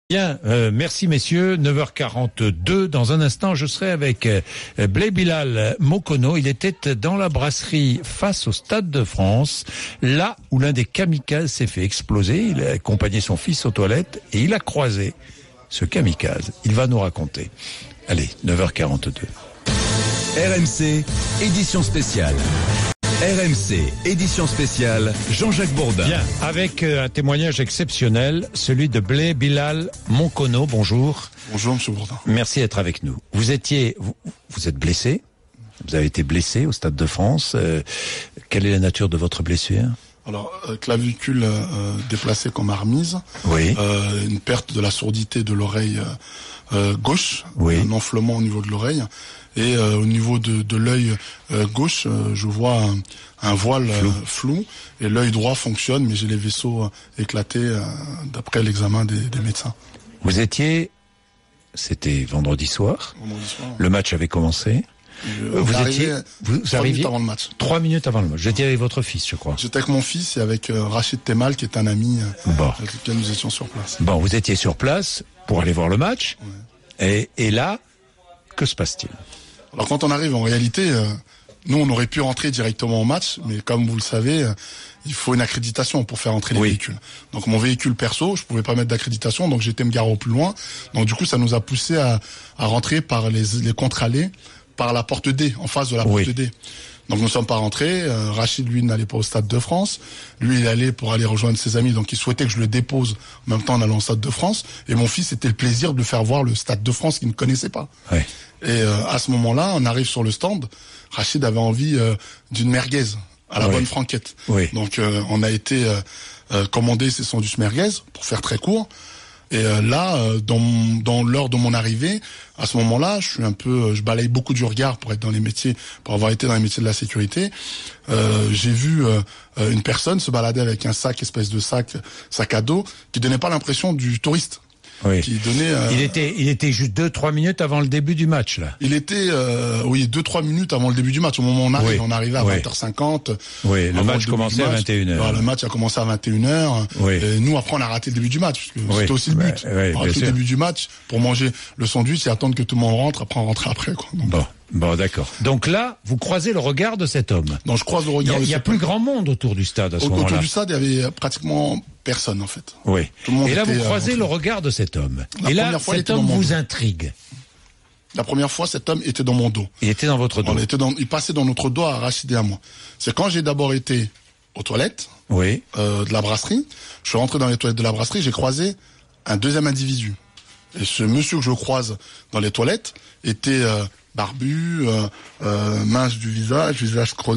Bien, merci messieurs, 9h42. Dans un instant, je serai avec Blé Bilal Mokono. Il était dans la brasserie face au Stade de France, là où l'un des kamikazes s'est fait exploser. Il a accompagné son fils aux toilettes et il a croisé ce kamikaze. Il va nous raconter. Allez, 9h42. RMC, édition spéciale. RMC, édition spéciale, Jean-Jacques Bourdin. Bien, avec un témoignage exceptionnel, celui de Blé Bilal Mokono. Bonjour. Bonjour, monsieur Bourdin. Merci d'être avec nous. Vous êtes blessé. Vous avez été blessé au Stade de France. Quelle est la nature de votre blessure? Alors, clavicule déplacée qu'on m'a remise. Oui. Une perte de la surdité de l'oreille gauche. Oui. Un enflement au niveau de l'oreille. Et au niveau de l'œil gauche, je vois un voile flou. Et l'œil droit fonctionne, mais j'ai les vaisseaux éclatés d'après l'examen des médecins. C'était vendredi soir. Vendredi soir. Le match avait commencé. Vous arriviez 3 minutes avant le match. 3 minutes avant le match. J'étais avec votre fils, je crois. J'étais avec mon fils et avec Rachid Temal, qui est un ami avec lequel nous étions sur place. Bon, vous étiez sur place pour aller voir le match. Ouais. Et là, que se passe-t-il? Alors quand on arrive, en réalité, nous on aurait pu rentrer directement au match, mais comme vous le savez, il faut une accréditation pour faire entrer les véhicules. Donc mon véhicule perso, je pouvais pas mettre d'accréditation, donc j'étais me garer au plus loin. Donc du coup, ça nous a poussé à rentrer par les contre-allées, par la porte D, en face de la porte D. Donc nous ne sommes pas rentrés. Rachid, lui, n'allait pas au Stade de France. Lui, il allait pour aller rejoindre ses amis. Donc il souhaitait que je le dépose en même temps en allant au Stade de France. Et mon fils, c'était le plaisir de le faire voir le Stade de France qu'il ne connaissait pas. Ouais. Et à ce moment-là, on arrive sur le stand. Rachid avait envie d'une merguez à la bonne franquette. Oui. Donc on a été commander ces sandwichs merguez, pour faire très court. Et là, dans l'heure de mon arrivée, à ce moment-là, je balaye beaucoup du regard pour être dans les métiers, pour avoir été dans les métiers de la sécurité. J'ai vu une personne se balader avec un espèce de sac à dos, qui donnait pas l'impression du touriste. Oui. Qui donnait, il était juste 2-3 minutes avant le début du match, là. Il était, 2-3 minutes avant le début du match. Au moment où on arrivait à 20h50. Oui, le match commençait à 21h. Alors, le match a commencé à 21h. Oui. Et nous, après, on a raté le début du match, parce que c'était aussi le but. On a raté le début du match pour manger le sandwich et attendre que tout le monde rentre, après on rentrait après, quoi. Donc, Bon, d'accord. Donc là, vous croisez le regard de cet homme. Non, je croise le regard. Il y a plus grand monde autour du stade à ce moment-là. Autour du stade, il y avait pratiquement personne, en fait. Oui. Et là, vous croisez le regard de cet homme. Et là, cet homme vous intrigue. La première fois, cet homme était dans mon dos. Il était dans votre dos. Il passait dans notre dos à Rachid et à moi. C'est quand j'ai d'abord été aux toilettes. De la brasserie. Je suis rentré dans les toilettes de la brasserie, j'ai croisé un deuxième individu. Et ce monsieur que je croise dans les toilettes était barbu, mince du visage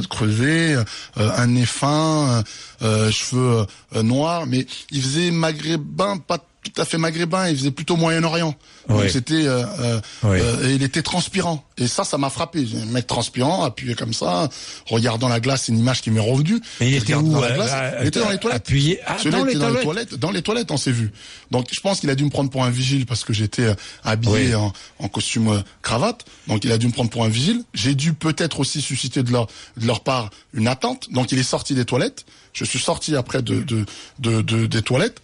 creusé, un nez fin, cheveux noirs, mais il faisait maghrébin, pas tout à fait maghrébin, il faisait plutôt Moyen-Orient. Donc c'était, et il était transpirant. Et ça m'a frappé. Un mec transpirant, appuyé comme ça, regardant la glace, c'est une image qui m'est revenue. Et il était où? Il était dans les toilettes. Appuyé. Dans les toilettes, on s'est vu. Donc je pense qu'il a dû me prendre pour un vigile parce que j'étais habillé en costume cravate. Donc il a dû me prendre pour un vigile. J'ai dû peut-être aussi susciter de leur part une attente. Donc il est sorti des toilettes. Je suis sorti après des toilettes.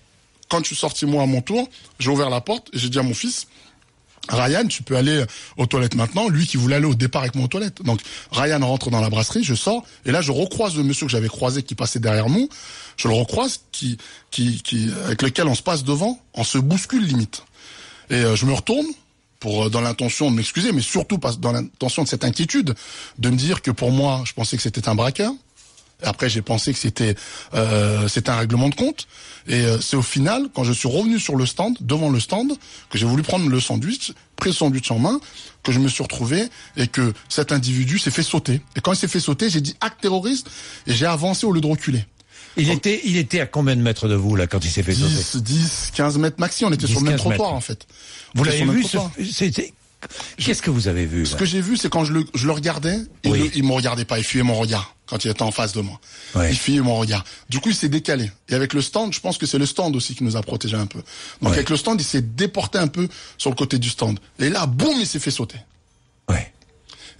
Quand je suis sorti, moi, à mon tour, j'ai ouvert la porte et j'ai dit à mon fils, Ryan, tu peux aller aux toilettes maintenant. Lui qui voulait aller au départ avec moi aux toilettes. Donc, Ryan rentre dans la brasserie, je sors, et là, je recroise le monsieur que j'avais croisé qui passait derrière nous. Je le recroise, avec lequel on se passe devant, on se bouscule limite. Et je me retourne, dans l'intention de m'excuser, mais surtout dans l'intention de cette inquiétude, de me dire que pour moi, je pensais que c'était un braqueur. Après, j'ai pensé que c'était un règlement de compte. Et c'est au final, quand je suis revenu sur le stand, devant le stand, que j'ai voulu prendre le sandwich, pris le sandwich en main, que je me suis retrouvé et que cet individu s'est fait sauter. Et quand il s'est fait sauter, j'ai dit acte terroriste et j'ai avancé au lieu de reculer. Il était à combien de mètres de vous, là, quand il s'est fait sauter? 10, 15 mètres maxi. On était sur le même trottoir, en fait. Vous l'avez vu? Qu'est-ce que vous avez vu? Ce que j'ai vu, c'est quand je le regardais, il me regardait pas, il fuyait mon regard quand il était en face de moi. Il fuyait mon regard. Du coup, il s'est décalé. Et avec le stand, je pense que c'est le stand aussi qui nous a protégés un peu. Donc avec le stand, il s'est déporté un peu sur le côté du stand. Et là, boum, il s'est fait sauter.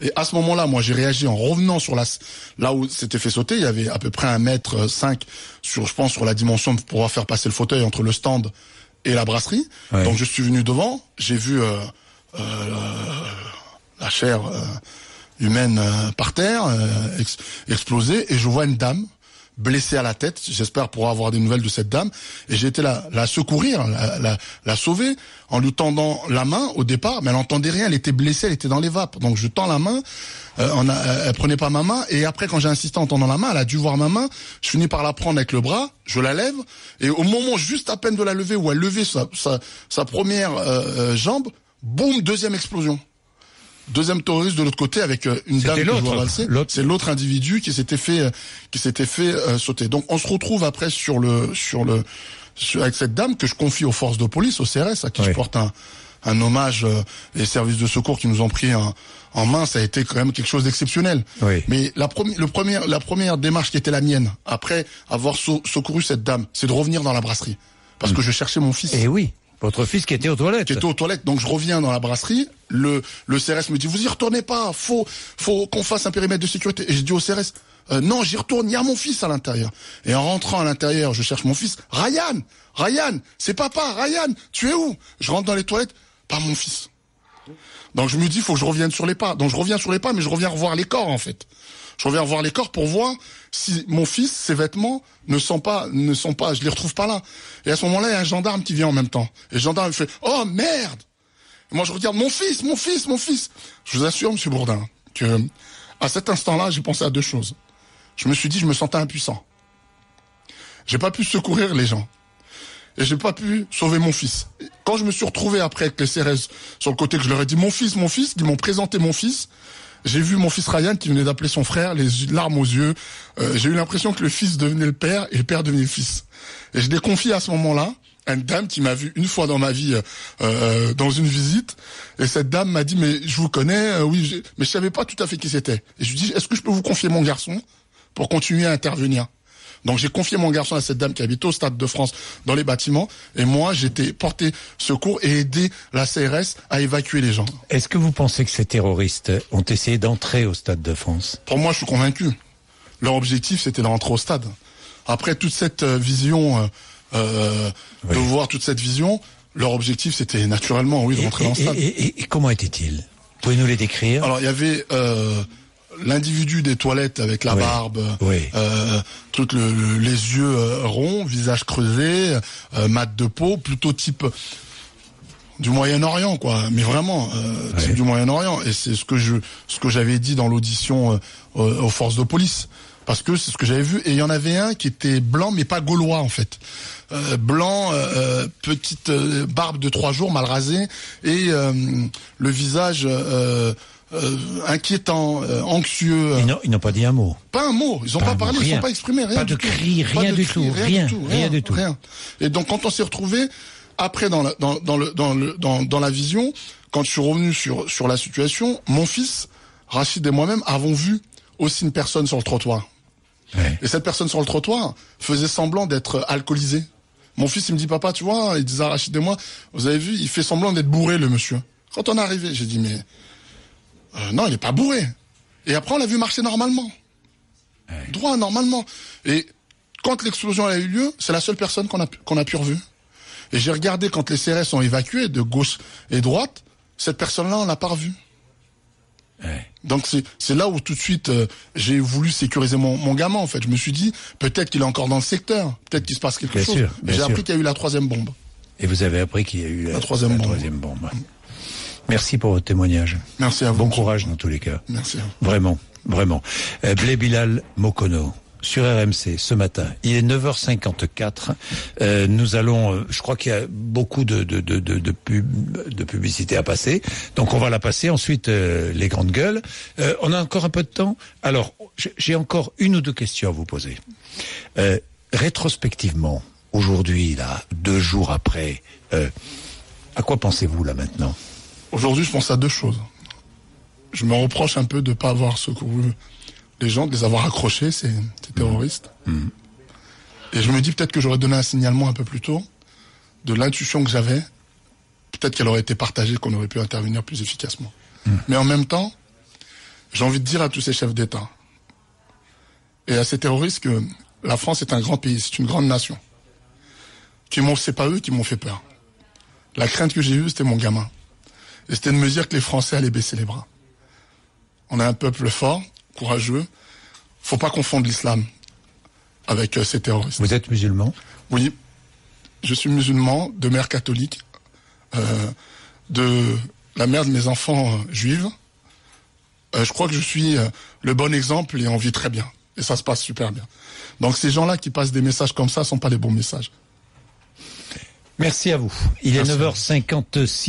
Et à ce moment-là, moi, j'ai réagi en revenant sur là où c'était fait sauter. Il y avait à peu près 1,5 m sur la dimension de pouvoir faire passer le fauteuil entre le stand et la brasserie. Ouais. Donc je suis venu devant, j'ai vu la chair humaine par terre exploser, et je vois une dame blessée à la tête. J'espère pouvoir avoir des nouvelles de cette dame. Et j'ai été la secourir, la sauver, en lui tendant la main au départ, mais elle n'entendait rien, elle était blessée, elle était dans les vapes. Donc je tends la main, elle prenait pas ma main, et après quand j'ai insisté en tendant la main, elle a dû voir ma main, je finis par la prendre avec le bras, je la lève, et au moment juste à peine de la lever, où elle levait sa première jambe, boum, deuxième explosion. Deuxième terroriste de l'autre côté avec une dame que je vois valser. C'est l'autre individu qui s'était fait sauter. Donc on se retrouve après avec cette dame que je confie aux forces de police, au CRS, à qui je porte un hommage, les services de secours qui nous ont pris en main. Ça a été quand même quelque chose d'exceptionnel. Oui. Mais la première démarche qui était la mienne, après avoir secouru cette dame, c'est de revenir dans la brasserie. Parce que je cherchais mon fils. Eh oui. Votre fils qui était aux toilettes. Qui était aux toilettes. Donc je reviens dans la brasserie. Le CRS me dit, vous y retournez pas. Faut qu'on fasse un périmètre de sécurité. Et je dis au CRS, non, j'y retourne. Il y a mon fils à l'intérieur. Et en rentrant à l'intérieur, je cherche mon fils. Ryan, c'est papa. Ryan, tu es où? Je rentre dans les toilettes. Pas mon fils. Donc je me dis, faut que je revienne sur les pas. Donc je reviens sur les pas, mais je reviens revoir les corps, en fait. Je reviens voir les corps pour voir si mon fils, ses vêtements ne sont pas, je les retrouve pas là. Et à ce moment-là, il y a un gendarme qui vient en même temps. Et le gendarme me fait, oh merde! Et moi je regarde, mon fils! Je vous assure, monsieur Bourdin, que, à cet instant-là, j'ai pensé à deux choses. Je me suis dit, je me sentais impuissant. J'ai pas pu secourir les gens. Et j'ai pas pu sauver mon fils. Et quand je me suis retrouvé après avec les CRS sur le côté, que je leur ai dit, mon fils, qu'ils m'ont présenté mon fils, j'ai vu mon fils Ryan qui venait d'appeler son frère, les larmes aux yeux. J'ai eu l'impression que le fils devenait le père et le père devenait le fils. Et je l'ai confié à ce moment-là à une dame qui m'a vu une fois dans ma vie dans une visite. Et cette dame m'a dit, mais je vous connais, oui, mais je savais pas tout à fait qui c'était. Et je lui dis, est-ce que je peux vous confier mon garçon pour continuer à intervenir? Donc j'ai confié mon garçon à cette dame qui habite au Stade de France dans les bâtiments, et moi j'étais porté secours et aidé la CRS à évacuer les gens. Est-ce que vous pensez que ces terroristes ont essayé d'entrer au Stade de France? Pour moi, je suis convaincu. Leur objectif, c'était de rentrer au stade. Après toute cette vision, de voir toute cette vision, leur objectif, c'était naturellement, oui, de rentrer dans le stade. Et comment était-il? Pouvez-nous les décrire? Alors il y avait l'individu des toilettes avec la barbe, les yeux ronds, visage creusé, mat de peau, plutôt type du Moyen-Orient, quoi. Mais vraiment, type du Moyen-Orient. Et c'est ce que j'avais dit dans l'audition aux forces de police. Parce que c'est ce que j'avais vu. Et il y en avait un qui était blanc, mais pas gaulois, en fait. Blanc, petite barbe de 3 jours, mal rasée, et le visage inquiétant, anxieux. Ils n'ont pas dit un mot. Pas un mot. Ils n'ont pas parlé, ils ne sont pas exprimés, rien. Pas de cri, rien du tout. Rien du tout. Et donc quand on s'est retrouvé après dans la vision, quand je suis revenu sur la situation, mon fils, Rachid et moi-même avons vu aussi une personne sur le trottoir. Ouais. Et cette personne sur le trottoir faisait semblant d'être alcoolisée. Mon fils, il me dit, papa, tu vois, il disait à Rachid et moi, vous avez vu, il fait semblant d'être bourré, le monsieur. Quand on est arrivé, j'ai dit, mais non, il n'est pas bourré. Et après, on l'a vu marcher normalement. Ouais. Droit, normalement. Et quand l'explosion a eu lieu, c'est la seule personne qu'on a pu revu. Et j'ai regardé quand les CRS sont évacués de gauche et droite, cette personne-là, on l'a pas revue. Ouais. Donc c'est là où tout de suite j'ai voulu sécuriser mon gamin, en fait. Je me suis dit, peut-être qu'il est encore dans le secteur, peut-être qu'il se passe quelque chose. Et j'ai appris qu'il y a eu la 3e bombe. Et vous avez appris qu'il y a eu la 3e bombe. Merci pour votre témoignage. Merci à vous. Bon courage dans tous les cas. Merci à vous. Vraiment. Blé Bilal Mokono sur RMC ce matin. Il est 9h54. Nous allons, je crois qu'il y a beaucoup de publicité à passer. Donc on va la passer. Ensuite, les grandes gueules. On a encore un peu de temps. Alors, j'ai encore 1 ou 2 questions à vous poser. Rétrospectivement, aujourd'hui, là, 2 jours après, à quoi pensez-vous là maintenant? Aujourd'hui, je pense à 2 choses. Je me reproche un peu de ne pas avoir secouru les gens, de les avoir accrochés, ces terroristes. Mmh. Et je me dis peut-être que j'aurais donné un signalement un peu plus tôt, de l'intuition que j'avais, peut-être qu'elle aurait été partagée, qu'on aurait pu intervenir plus efficacement. Mmh. Mais en même temps, j'ai envie de dire à tous ces chefs d'État et à ces terroristes que la France est un grand pays, c'est une grande nation. C'est pas eux qui m'ont fait peur. La crainte que j'ai eue, c'était mon gamin. Et c'était de me dire que les Français allaient baisser les bras. On a un peuple fort, courageux. Faut pas confondre l'islam avec ces terroristes. Vous êtes musulman? Oui, je suis musulman, de mère catholique, de la mère de mes enfants juives. Je crois que je suis le bon exemple et on vit très bien. Et ça se passe super bien. Donc ces gens-là qui passent des messages comme ça sont pas les bons messages. Merci à vous. Il est 9h56.